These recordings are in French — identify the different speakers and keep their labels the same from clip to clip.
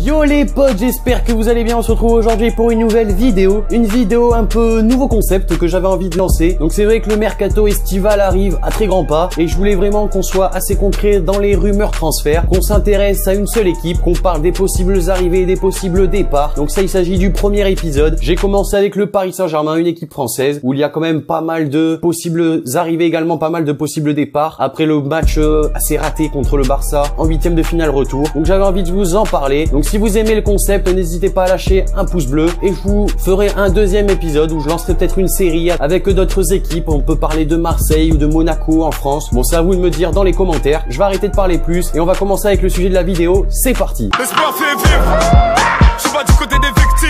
Speaker 1: Yo les potes, j'espère que vous allez bien. On se retrouve aujourd'hui pour une nouvelle vidéo. Une vidéo un peu nouveau concept que j'avais envie de lancer. Donc c'est vrai que le mercato estival arrive à très grands pas et je voulais vraiment qu'on soit assez concret dans les rumeurs transferts, qu'on s'intéresse à une seule équipe, qu'on parle des possibles arrivées et des possibles départs. Donc ça, il s'agit du premier épisode. J'ai commencé avec le Paris Saint-Germain, une équipe française où il y a quand même pas mal de possibles arrivées, également pas mal de possibles départs après le match assez raté contre le Barça en huitième de finale retour. Donc j'avais envie de vous en parler. Donc si vous aimez le concept, n'hésitez pas à lâcher un pouce bleu et je vous ferai un deuxième épisode où je lancerai peut-être une série avec d'autres équipes. On peut parler de Marseille ou de Monaco en France. Bon, c'est à vous de me dire dans les commentaires. Je vais arrêter de parler plus et on va commencer avec le sujet de la vidéo. C'est parti.
Speaker 2: L'espoir fait vivre. Je suis pas du côté des victimes.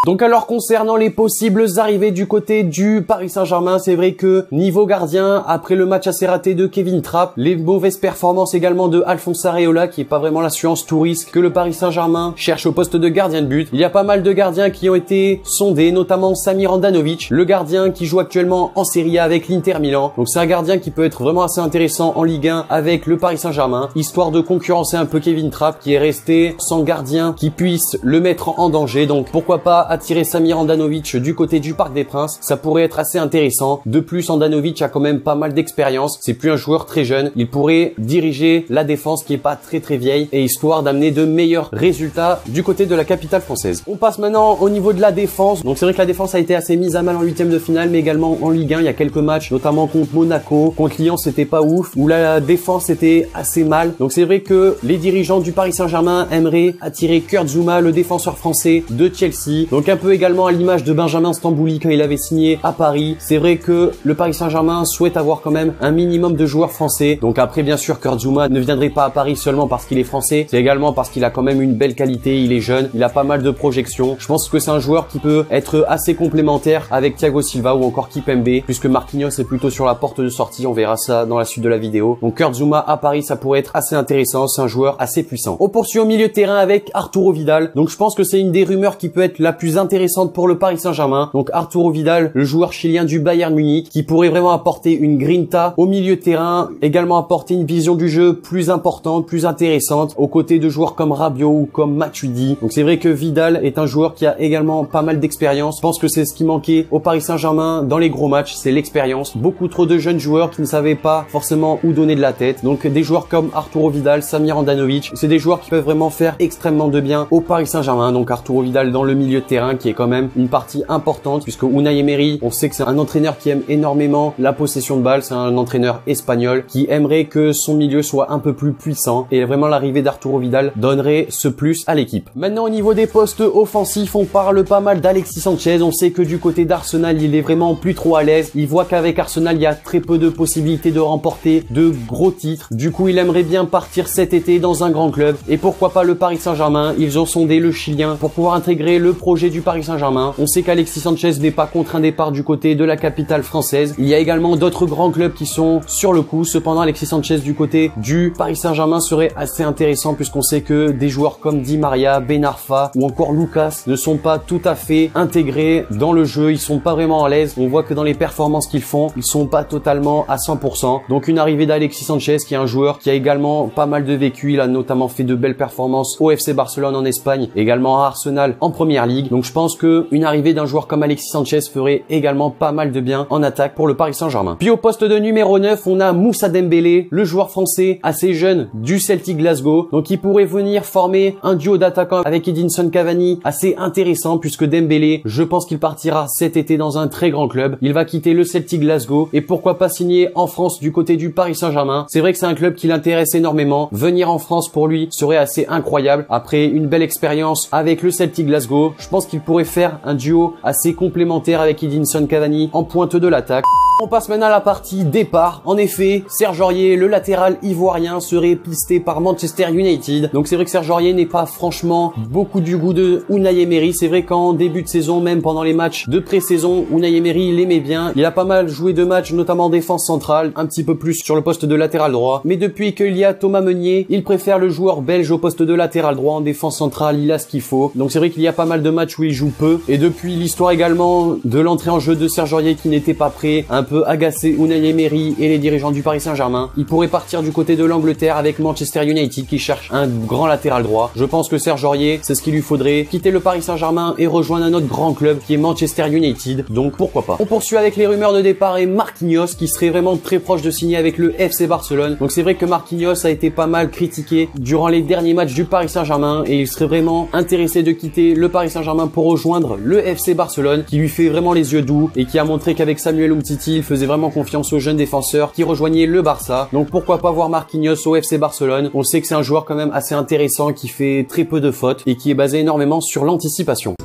Speaker 1: Donc alors concernant les possibles arrivées du côté du Paris Saint-Germain, c'est vrai que niveau gardien, après le match assez raté de Kevin Trapp, les mauvaises performances également de Alphonse Areola, qui est pas vraiment l'assurance tout risque que le Paris Saint-Germain cherche au poste de gardien de but. Il y a pas mal de gardiens qui ont été sondés, notamment Samir Handanovic, le gardien qui joue actuellement en Serie A avec l'Inter Milan. Donc c'est un gardien qui peut être vraiment assez intéressant en Ligue 1 avec le Paris Saint-Germain, histoire de concurrencer un peu Kevin Trapp qui est resté sans gardien qui puisse le mettre en danger. Donc pourquoi pas attirer Samir Handanovic du côté du Parc des Princes, ça pourrait être assez intéressant. De plus, Handanovic a quand même pas mal d'expérience, c'est plus un joueur très jeune, il pourrait diriger la défense qui est pas très vieille et histoire d'amener de meilleurs résultats du côté de la capitale française. On passe maintenant au niveau de la défense. Donc c'est vrai que la défense a été assez mise à mal en huitième de finale, mais également en Ligue 1, il y a quelques matchs, notamment contre Monaco, contre Lyon, c'était pas ouf, où la défense était assez mal. Donc c'est vrai que les dirigeants du Paris Saint-Germain aimeraient attirer Kurt Zouma, le défenseur français de Chelsea. Donc un peu également à l'image de Benjamin Stambouli quand il avait signé à Paris. C'est vrai que le Paris Saint-Germain souhaite avoir quand même un minimum de joueurs français. Donc après, bien sûr, Kurt Zouma ne viendrait pas à Paris seulement parce qu'il est français. C'est également parce qu'il a quand même une belle qualité. Il est jeune, il a pas mal de projections. Je pense que c'est un joueur qui peut être assez complémentaire avec Thiago Silva ou encore Kimpembe, puisque Marquinhos est plutôt sur la porte de sortie. On verra ça dans la suite de la vidéo. Donc Kurt Zouma à Paris, ça pourrait être assez intéressant. C'est un joueur assez puissant. On poursuit au milieu de terrain avec Arturo Vidal. Donc je pense que c'est une des rumeurs qui peut être la plus intéressante pour le Paris Saint-Germain. Donc Arturo Vidal, le joueur chilien du Bayern Munich, qui pourrait vraiment apporter une grinta au milieu de terrain, également apporter une vision du jeu plus importante, plus intéressante, aux côtés de joueurs comme Rabiot ou comme Matuidi. Donc c'est vrai que Vidal est un joueur qui a également pas mal d'expérience. Je pense que c'est ce qui manquait au Paris Saint-Germain dans les gros matchs, c'est l'expérience. Beaucoup trop de jeunes joueurs qui ne savaient pas forcément où donner de la tête. Donc des joueurs comme Arturo Vidal, Samir Handanovic, c'est des joueurs qui peuvent vraiment faire extrêmement de bien au Paris Saint-Germain. Donc Arturo Vidal dans le milieu de terrain qui est quand même une partie importante, puisque Unai Emery, on sait que c'est un entraîneur qui aime énormément la possession de balle, c'est un entraîneur espagnol qui aimerait que son milieu soit un peu plus puissant et vraiment l'arrivée d'Arturo Vidal donnerait ce plus à l'équipe. Maintenant au niveau des postes offensifs, on parle pas mal d'Alexis Sanchez. On sait que du côté d'Arsenal, il est vraiment plus trop à l'aise. Il voit qu'avec Arsenal, il y a très peu de possibilités de remporter de gros titres. Du coup, il aimerait bien partir cet été dans un grand club et pourquoi pas le Paris Saint-Germain. Ils ont sondé le Chilien pour pouvoir intégrer le projet du Paris Saint-Germain. On sait qu'Alexis Sanchez n'est pas contre un départ du côté de la capitale française. Il y a également d'autres grands clubs qui sont sur le coup. Cependant, Alexis Sanchez du côté du Paris Saint-Germain serait assez intéressant puisqu'on sait que des joueurs comme Di Maria, Ben Arfa ou encore Lucas ne sont pas tout à fait intégrés dans le jeu. Ils sont pas vraiment à l'aise. On voit que dans les performances qu'ils font, ils sont pas totalement à 100%. Donc une arrivée d'Alexis Sanchez qui est un joueur qui a également pas mal de vécu. Il a notamment fait de belles performances au FC Barcelone en Espagne, également à Arsenal en Première Ligue. Donc je pense que une arrivée d'un joueur comme Alexis Sanchez ferait également pas mal de bien en attaque pour le Paris Saint-Germain. Puis au poste de numéro 9, on a Moussa Dembélé, le joueur français assez jeune du Celtic Glasgow. Donc il pourrait venir former un duo d'attaquants avec Edinson Cavani assez intéressant puisque Dembélé, je pense qu'il partira cet été dans un très grand club. Il va quitter le Celtic Glasgow et pourquoi pas signer en France du côté du Paris Saint-Germain. C'est vrai que c'est un club qui l'intéresse énormément. Venir en France pour lui serait assez incroyable. Après une belle expérience avec le Celtic Glasgow, je pense qu'il pourrait faire un duo assez complémentaire avec Edinson Cavani en pointe de l'attaque. On passe maintenant à la partie départ. En effet, Serge Aurier, le latéral ivoirien, serait pisté par Manchester United. Donc c'est vrai que Serge Aurier n'est pas franchement beaucoup du goût de Unai Emery. C'est vrai qu'en début de saison, même pendant les matchs de pré-saison, Unai Emery l'aimait bien. Il a pas mal joué de matchs, notamment en défense centrale, un petit peu plus sur le poste de latéral droit. Mais depuis qu'il y a Thomas Meunier, il préfère le joueur belge au poste de latéral droit. En défense centrale, il a ce qu'il faut. Donc c'est vrai qu'il y a pas mal de matchs où il joue peu. Et depuis l'histoire également de l'entrée en jeu de Serge Aurier qui n'était pas prêt, un peu agacer Unai Emery et les dirigeants du Paris Saint-Germain. Il pourrait partir du côté de l'Angleterre avec Manchester United qui cherche un grand latéral droit. Je pense que Serge Aurier, c'est ce qu'il lui faudrait, quitter le Paris Saint-Germain et rejoindre un autre grand club qui est Manchester United. Donc pourquoi pas. On poursuit avec les rumeurs de départ et Marquinhos qui serait vraiment très proche de signer avec le FC Barcelone. Donc c'est vrai que Marquinhos a été pas mal critiqué durant les derniers matchs du Paris Saint-Germain et il serait vraiment intéressé de quitter le Paris Saint-Germain pour rejoindre le FC Barcelone qui lui fait vraiment les yeux doux et qui a montré qu'avec Samuel Umtiti, il faisait vraiment confiance aux jeunes défenseurs qui rejoignaient le Barça. Donc pourquoi pas voir Marquinhos au FC Barcelone. On sait que c'est un joueur quand même assez intéressant qui fait très peu de fautes et qui est basé énormément sur l'anticipation.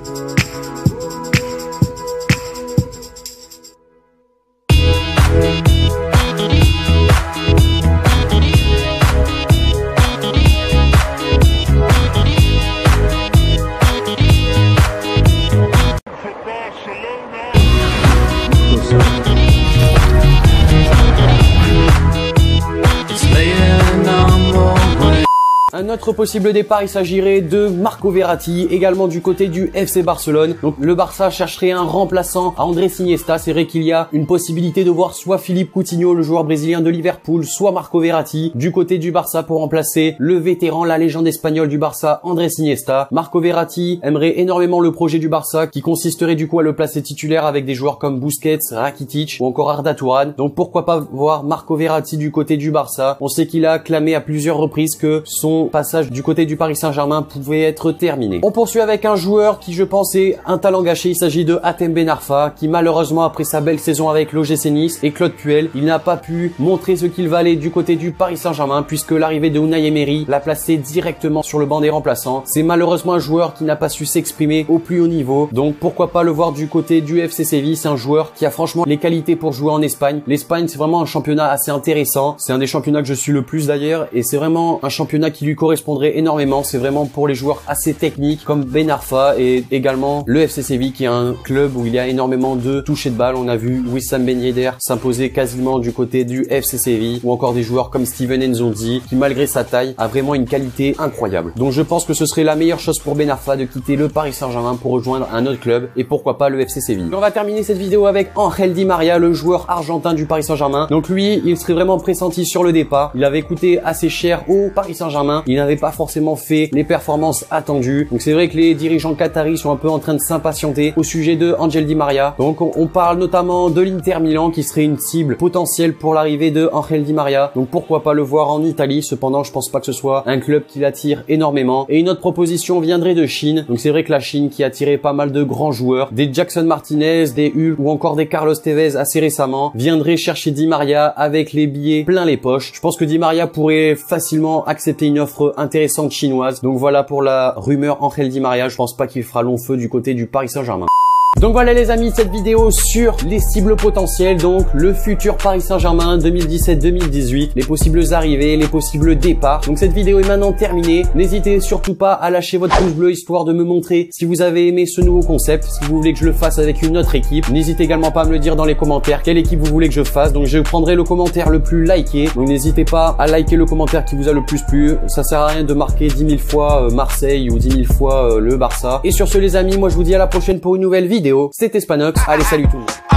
Speaker 1: Un autre possible départ, il s'agirait de Marco Verratti, également du côté du FC Barcelone. Donc le Barça chercherait un remplaçant à Andrés Iniesta. C'est vrai qu'il y a une possibilité de voir soit Philippe Coutinho, le joueur brésilien de Liverpool, soit Marco Verratti du côté du Barça pour remplacer le vétéran, la légende espagnole du Barça, Andrés Iniesta. Marco Verratti aimerait énormément le projet du Barça qui consisterait du coup à le placer titulaire avec des joueurs comme Busquets, Rakitic ou encore Arda Turan. Donc pourquoi pas voir Marco Verratti du côté du Barça. On sait qu'il a clamé à plusieurs reprises que son passage du côté du Paris Saint-Germain pouvait être terminé. On poursuit avec un joueur qui je pense est un talent gâché. Il s'agit de Hatem Ben Arfa qui malheureusement après sa belle saison avec l'OGC Nice et Claude Puel, il n'a pas pu montrer ce qu'il valait du côté du Paris Saint-Germain puisque l'arrivée de Unai Emery l'a placé directement sur le banc des remplaçants. C'est malheureusement un joueur qui n'a pas su s'exprimer au plus haut niveau. Donc pourquoi pas le voir du côté du FC Séville. C'est un joueur qui a franchement les qualités pour jouer en Espagne. L'Espagne c'est vraiment un championnat assez intéressant. C'est un des championnats que je suis le plus d'ailleurs et c'est vraiment un championnat qui lui correspondrait énormément. C'est vraiment pour les joueurs assez techniques comme Ben Arfa et également le FC Séville qui est un club où il y a énormément de touchés de balle. On a vu Wissam Ben Yedder s'imposer quasiment du côté du FC Séville ou encore des joueurs comme Steven Nzonzi qui malgré sa taille a vraiment une qualité incroyable. Donc je pense que ce serait la meilleure chose pour Ben Arfa de quitter le Paris Saint-Germain pour rejoindre un autre club et pourquoi pas le FC Séville. Et on va terminer cette vidéo avec Angel Di Maria, le joueur argentin du Paris Saint-Germain. Donc lui, il serait vraiment pressenti sur le départ. Il avait coûté assez cher au Paris Saint-Germain. Il n'avait pas forcément fait les performances attendues. Donc c'est vrai que les dirigeants qataris sont un peu en train de s'impatienter au sujet de Angel Di Maria. Donc on parle notamment de l'Inter Milan qui serait une cible potentielle pour l'arrivée de Angel Di Maria. Donc pourquoi pas le voir en Italie. Cependant, je pense pas que ce soit un club qui l'attire énormément. Et une autre proposition viendrait de Chine. Donc c'est vrai que la Chine qui a attiré pas mal de grands joueurs, des Jackson Martinez, des Hull ou encore des Carlos Tevez assez récemment, viendrait chercher Di Maria avec les billets plein les poches. Je pense que Di Maria pourrait facilement accepter une offre intéressante chinoise. Donc voilà pour la rumeur Angel Di Maria. Je pense pas qu'il fera long feu du côté du Paris Saint-Germain. Donc voilà les amis, cette vidéo sur les cibles potentielles, donc le futur Paris Saint-Germain 2017-2018, les possibles arrivées, les possibles départs. Donc cette vidéo est maintenant terminée. N'hésitez surtout pas à lâcher votre pouce bleu histoire de me montrer si vous avez aimé ce nouveau concept, si vous voulez que je le fasse avec une autre équipe. N'hésitez également pas à me le dire dans les commentaires quelle équipe vous voulez que je fasse. Donc je prendrai le commentaire le plus liké. Donc n'hésitez pas à liker le commentaire qui vous a le plus plu. Ça sert à rien de marquer 10 000 fois Marseille ou 10 000 fois le Barça. Et sur ce les amis, moi je vous dis à la prochaine pour une nouvelle vidéo. C'était Spanox, allez salut tout le monde.